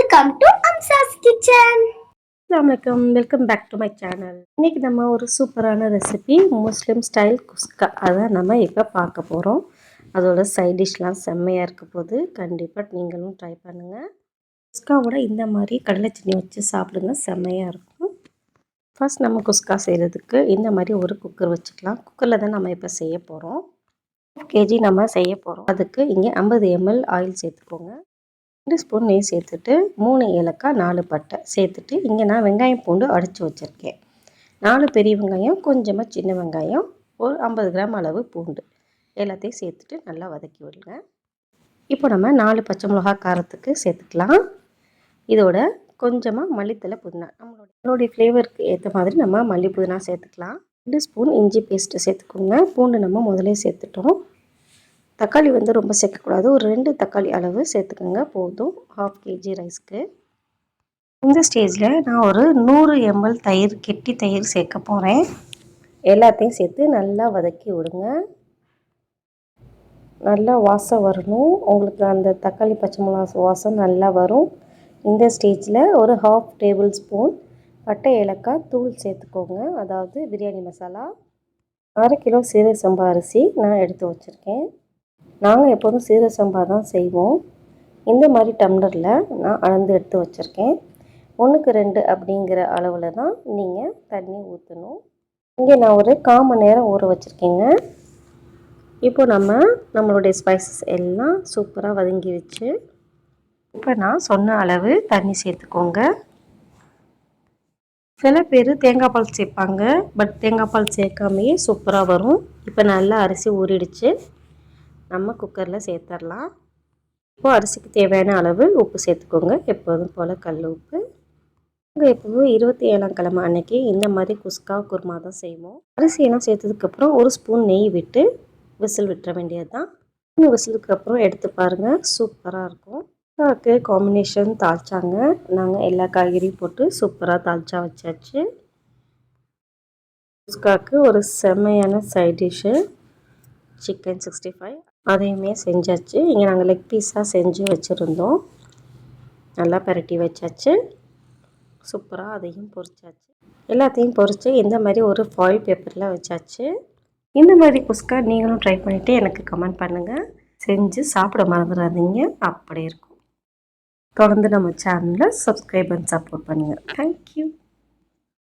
Welcome to Amsa's kitchen. அஸ்ஸலாமு welcome back to my channel. இன்றைக்கி நம்ம ஒரு சூப்பரான ரெசிபி முஸ்லீம் ஸ்டைல் குஸ்கா அதை நம்ம இப்போ பார்க்க போகிறோம். அதோட சைட் டிஷ்லாம் செம்மையாக இருக்க போது கண்டிப்பாக நீங்களும் ட்ரை பண்ணுங்கள். குஸ்காவோட இந்த மாதிரி கடலை சட்னி வச்சு சாப்பிடுங்க, செம்மையாக இருக்கும். ஃபர்ஸ்ட் நம்ம குஸ்கா செய்கிறதுக்கு இந்த மாதிரி ஒரு குக்கர் வச்சுக்கலாம். குக்கரில் தான் நம்ம இப்போ செய்ய போகிறோம். 1/2 kg நம்ம செய்ய போகிறோம். அதுக்கு இங்கே 50 ml ஆயில் சேர்த்துக்கோங்க. 2 ஸ்பூன் நெய் சேர்த்துட்டு 3 ஏலக்காய் 4 பட்டை சேர்த்துட்டு இங்கே நான் வெங்காயம் பூண்டு அடித்து வச்சுருக்கேன். 4 பெரிய வெங்காயம், கொஞ்சமாக சின்ன வெங்காயம், ஒரு 50 கிராம் அளவு பூண்டு எல்லாத்தையும் சேர்த்துட்டு நல்லா வதக்கி விடுங்க. இப்போ நம்ம 4 பச்சை மிளகா காரத்துக்கு சேர்த்துக்கலாம். இதோட கொஞ்சமாக மல்லித்தலை, புதினா நம்மளுடைய ஃப்ளேவருக்கு ஏற்ற மாதிரி நம்ம மல்லி புதினா சேர்த்துக்கலாம். 2 ஸ்பூன் இஞ்சி பேஸ்ட்டு சேர்த்துக்கோங்க. பூண்டு நம்ம முதலே சேர்த்துட்டோம். தக்காளி ரொம்ப சேர்க்கக்கூடாது. ஒரு 2 தக்காளி அளவு சேர்த்துக்கோங்க, போதும் 1/2 kg ரைஸ்க்கு. இந்த ஸ்டேஜில் நான் ஒரு 100 ml தயிர், கெட்டி தயிர் சேர்க்க போகிறேன். எல்லாத்தையும் சேர்த்து நல்லா வதக்கி விடுங்க. நல்லா வாசம் வரணும். உங்களுக்கு அந்த தக்காளி பச்சை மிளகா வாசம் நல்லா வரும். இந்த ஸ்டேஜில் ஒரு 1/2 டேபிள் ஸ்பூன் பட்டை ஏலக்காய் தூள் சேர்த்துக்கோங்க, அதாவது பிரியாணி மசாலா. 1/2 கிலோ சீரக சம்பா அரிசி நான் எடுத்து வச்சுருக்கேன். நாங்கள் எப்போதும் சீரக சம்பா தான் செய்வோம். இந்த மாதிரி டம்ளரில் நான் அளந்து எடுத்து வச்சுருக்கேன். 1க்கு 2 அப்படிங்கிற அளவில் தான் நீங்கள் தண்ணி ஊற்றணும். இங்கே நான் ஒரு 1/4 மணி நேரம் ஊற வச்சுருக்கேங்க. இப்போ நம்மளுடைய ஸ்பைசஸ் எல்லாம் சூப்பராக வதங்கிடுச்சு. இப்போ நான் சொன்ன அளவு தண்ணி சேர்த்துக்கோங்க. சில பேர் தேங்காய் பால் சேர்ப்பாங்க, பட் தேங்காய் பால் சேர்க்காமையே சூப்பராக வரும். இப்போ நல்லா அரிசி ஊறிடுச்சு. நம்ம குக்கரில் சேர்த்துடலாம். இப்போது அரிசிக்கு தேவையான அளவு உப்பு சேர்த்துக்கோங்க, எப்போதும் போல் கல் உப்பு. நாங்கள் எப்போதும் 27ஆம் கிழமை அன்னைக்கு இந்த மாதிரி குஸ்கா குருமா தான் செய்வோம். அரிசியெல்லாம் சேர்த்ததுக்கப்புறம் ஒரு ஸ்பூன் நெய் விட்டு விசில் விட்டுற வேண்டியது தான். 3 விசிலுக்கு அப்புறம் எடுத்து பாருங்கள், சூப்பராக இருக்கும். குஸ்காவுக்கு காம்பினேஷன் தாளிச்சாங்க. நாங்கள் எல்லா காய்கறியும் போட்டு சூப்பராக தாளிச்சா வச்சாச்சு. குஸ்காவுக்கு ஒரு செம்மையான சைட் டிஷ்ஷு சிக்கன் 65, அதையுமே செஞ்சாச்சு. இங்கே நாங்கள் லெக் பீஸாக செஞ்சு வச்சுருந்தோம். நல்லா பரட்டி வச்சாச்சு. சூப்பராக அதையும் பொரிச்சாச்சு. எல்லாத்தையும் பொரித்து இந்த மாதிரி ஒரு ஃபாயில் பேப்பரில் வச்சாச்சு. இந்த மாதிரி குஸ்கா நீங்களும் ட்ரை பண்ணிவிட்டு எனக்கு கமெண்ட் பண்ணுங்கள். செஞ்சு சாப்பிட மறந்துடாதீங்க, அப்படி இருக்கும். தொடர்ந்து நம்ம சேனலை சப்ஸ்கிரைப் பண்ணி சப்போர்ட் பண்ணுங்கள். தேங்க்யூ.